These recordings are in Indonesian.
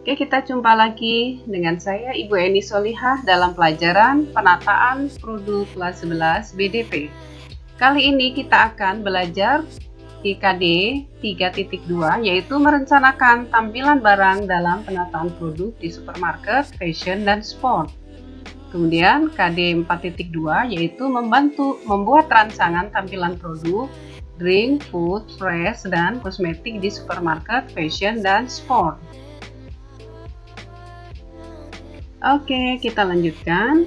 Oke, kita jumpa lagi dengan saya Ibu Eni Solihah dalam pelajaran penataan produk kelas 11 BDP. Kali ini kita akan belajar IKD 3.2, yaitu merencanakan tampilan barang dalam penataan produk di supermarket, fashion, dan sport. Kemudian KD 4.2 yaitu membantu membuat rancangan tampilan produk, drink, food, fresh, dan kosmetik di supermarket, fashion, dan sport. Oke, kita lanjutkan.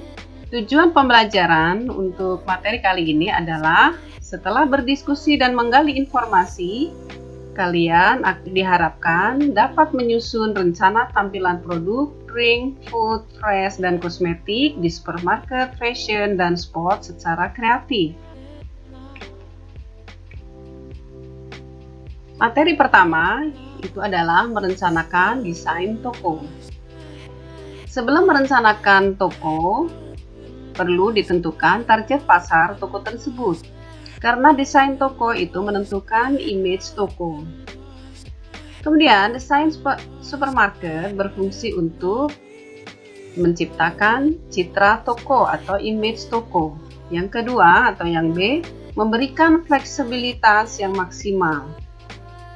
Tujuan pembelajaran untuk materi kali ini adalah setelah berdiskusi dan menggali informasi, kalian diharapkan dapat menyusun rencana tampilan produk, drink, food, fresh, dan kosmetik di supermarket, fashion, dan sport secara kreatif. Materi pertama itu adalah merencanakan desain toko. Sebelum merencanakan toko, perlu ditentukan target pasar toko tersebut, karena desain toko itu menentukan image toko. Kemudian, desain supermarket berfungsi untuk menciptakan citra toko atau image toko. Yang kedua atau yang B, memberikan fleksibilitas yang maksimal.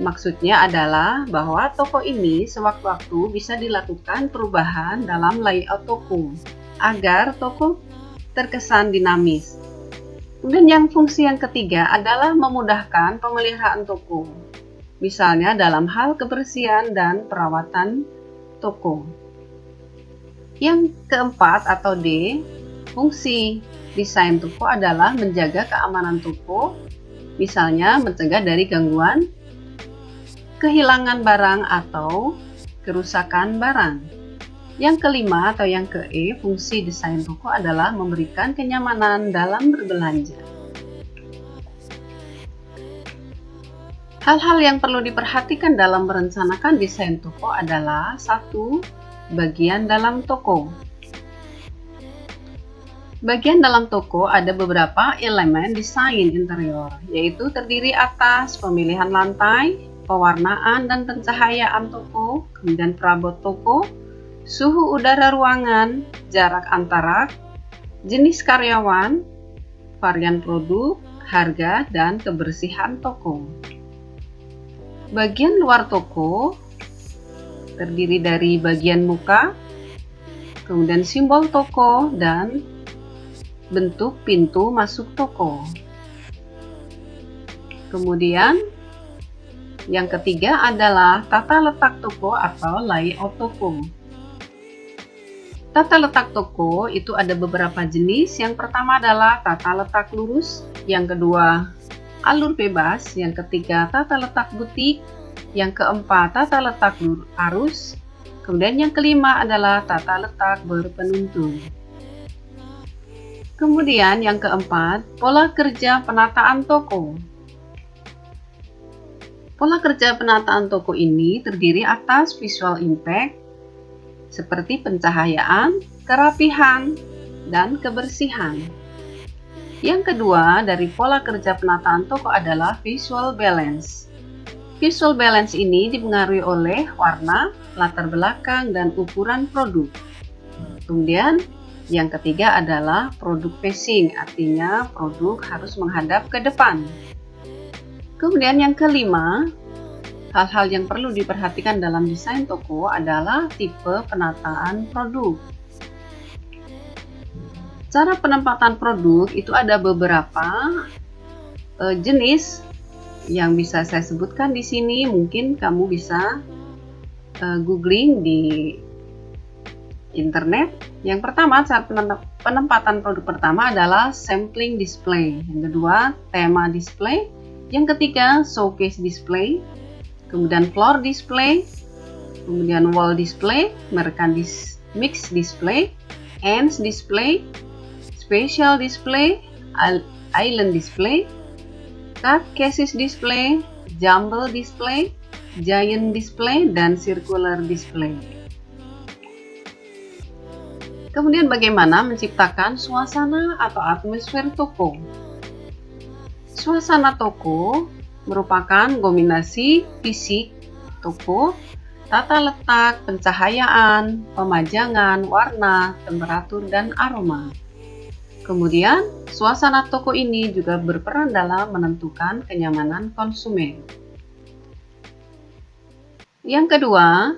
Maksudnya adalah bahwa toko ini sewaktu-waktu bisa dilakukan perubahan dalam layout toko agar toko terkesan dinamis. Kemudian yang fungsi yang ketiga adalah memudahkan pemeliharaan toko, misalnya dalam hal kebersihan dan perawatan toko. Yang keempat atau D, fungsi desain toko adalah menjaga keamanan toko, misalnya mencegah dari gangguan kehilangan barang atau kerusakan barang. Yang kelima atau yang ke-E, fungsi desain toko adalah memberikan kenyamanan dalam berbelanja. Hal-hal yang perlu diperhatikan dalam merencanakan desain toko adalah 1. Bagian dalam toko. Bagian dalam toko ada beberapa elemen desain interior, yaitu terdiri atas pemilihan lantai, pewarnaan dan pencahayaan toko, kemudian perabot toko, suhu udara ruangan, jarak antara, jenis karyawan, varian produk, harga, dan kebersihan toko. Bagian luar toko terdiri dari bagian muka, kemudian simbol toko, dan bentuk pintu masuk toko. Kemudian yang ketiga adalah tata letak toko atau layout toko. Tata letak toko itu ada beberapa jenis. Yang pertama adalah tata letak lurus, yang kedua alur bebas, yang ketiga tata letak butik, yang keempat tata letak arus, kemudian yang kelima adalah tata letak berpenuntung. Kemudian yang keempat, pola kerja penataan toko. Pola kerja penataan toko ini terdiri atas visual impact, seperti pencahayaan, kerapihan, dan kebersihan. Yang kedua dari pola kerja penataan toko adalah visual balance. Visual balance ini dipengaruhi oleh warna, latar belakang, dan ukuran produk. Kemudian yang ketiga adalah produk facing, artinya produk harus menghadap ke depan. Kemudian yang kelima, hal-hal yang perlu diperhatikan dalam desain toko adalah tipe penataan produk. Cara penempatan produk itu ada beberapa jenis yang bisa saya sebutkan di sini. Mungkin kamu bisa googling di internet. Yang pertama, cara penempatan produk pertama adalah sampling display. Yang kedua, tema display. Yang ketiga, showcase display. Kemudian floor display, kemudian wall display, mix display, ends display, special display, island display, cut cases display, jumbo display, giant display, dan circular display. Kemudian bagaimana menciptakan suasana atau atmosfer toko? Suasana toko merupakan kombinasi fisik toko tata letak, pencahayaan, pemajangan, warna, temperatur, dan aroma. Kemudian, suasana toko ini juga berperan dalam menentukan kenyamanan konsumen. Yang kedua,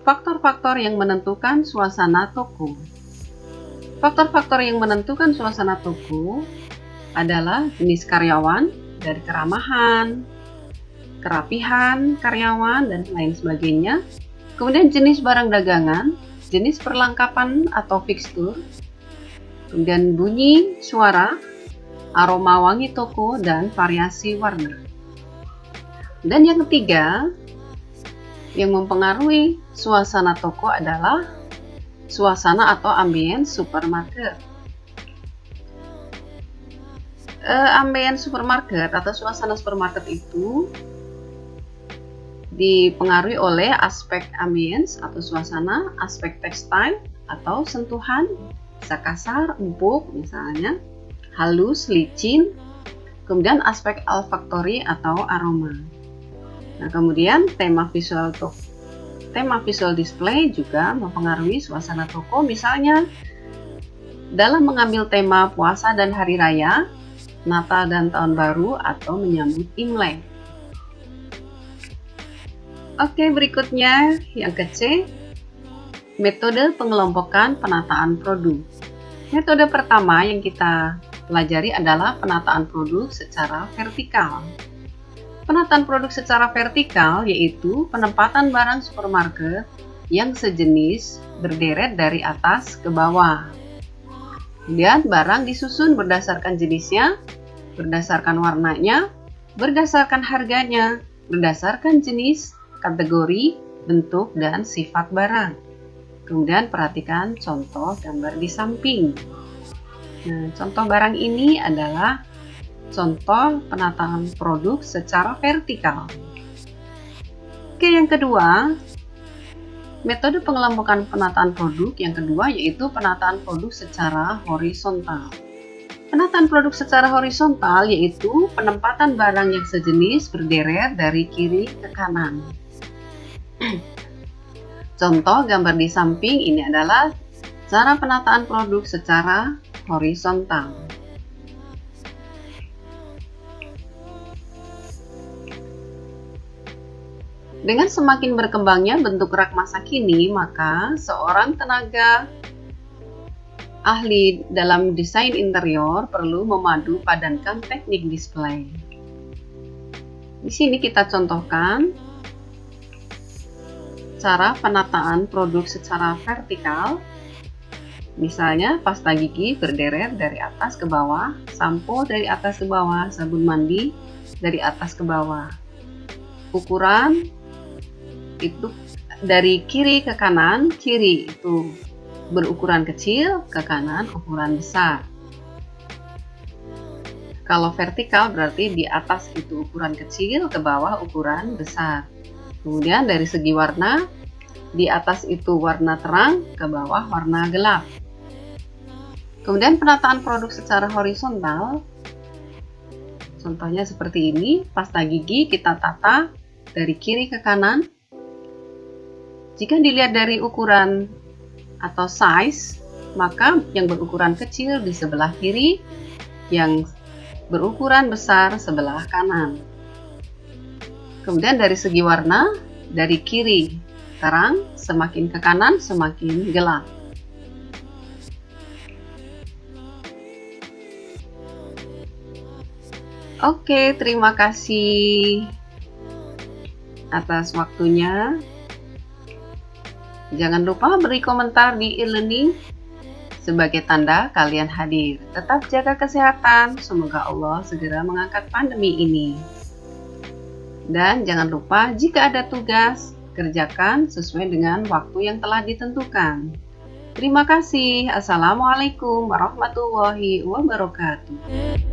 faktor-faktor yang menentukan suasana toko. Faktor-faktor yang menentukan suasana toko adalah jenis karyawan, dari keramahan, kerapihan karyawan, dan lain sebagainya. Kemudian jenis barang dagangan, jenis perlengkapan atau fixture, kemudian bunyi, suara, aroma wangi toko, dan variasi warna. Dan yang ketiga, yang mempengaruhi suasana toko adalah suasana atau ambience supermarket. Ambience supermarket atau suasana supermarket itu dipengaruhi oleh aspek ambience atau suasana, aspek tekstil atau sentuhan, bisa kasar, empuk misalnya, halus, licin, kemudian aspek olfaktori atau aroma. Nah, kemudian tema visual display juga mempengaruhi suasana toko, misalnya dalam mengambil tema puasa dan hari raya, Natal dan Tahun Baru, atau menyambut Imlek. Oke, berikutnya yang ke-C, metode pengelompokan penataan produk. Metode pertama yang kita pelajari adalah penataan produk secara vertikal. Penataan produk secara vertikal yaitu penempatan barang supermarket yang sejenis berderet dari atas ke bawah. Kemudian barang disusun berdasarkan jenisnya, berdasarkan warnanya, berdasarkan harganya, berdasarkan jenis, kategori, bentuk, dan sifat barang. Kemudian perhatikan contoh gambar di samping. Nah, contoh barang ini adalah contoh penataan produk secara vertikal. Oke, yang kedua, metode pengelompokan penataan produk yang kedua yaitu penataan produk secara horizontal. Penataan produk secara horizontal yaitu penempatan barang yang sejenis berderet dari kiri ke kanan. Contoh gambar di samping ini adalah cara penataan produk secara horizontal. Dengan semakin berkembangnya bentuk rak masa kini, maka seorang tenaga ahli dalam desain interior perlu memadu padankan teknik display. Di sini kita contohkan cara penataan produk secara vertikal. Misalnya pasta gigi berderet dari atas ke bawah, sampo dari atas ke bawah, sabun mandi dari atas ke bawah. Ukuran itu dari kiri ke kanan, kiri itu berukuran kecil, ke kanan ukuran besar. Kalau vertikal berarti di atas itu ukuran kecil, ke bawah ukuran besar. Kemudian dari segi warna, di atas itu warna terang, ke bawah warna gelap. Kemudian penataan produk secara horizontal, contohnya seperti ini, pasta gigi kita tata dari kiri ke kanan. Jika dilihat dari ukuran atau size, maka yang berukuran kecil di sebelah kiri, yang berukuran besar sebelah kanan. Kemudian dari segi warna, dari kiri terang, semakin ke kanan semakin gelap. Oke, terima kasih atas waktunya. Jangan lupa beri komentar di e-learning sebagai tanda kalian hadir. Tetap jaga kesehatan, semoga Allah segera mengangkat pandemi ini. Dan jangan lupa jika ada tugas, kerjakan sesuai dengan waktu yang telah ditentukan. Terima kasih. Assalamualaikum warahmatullahi wabarakatuh.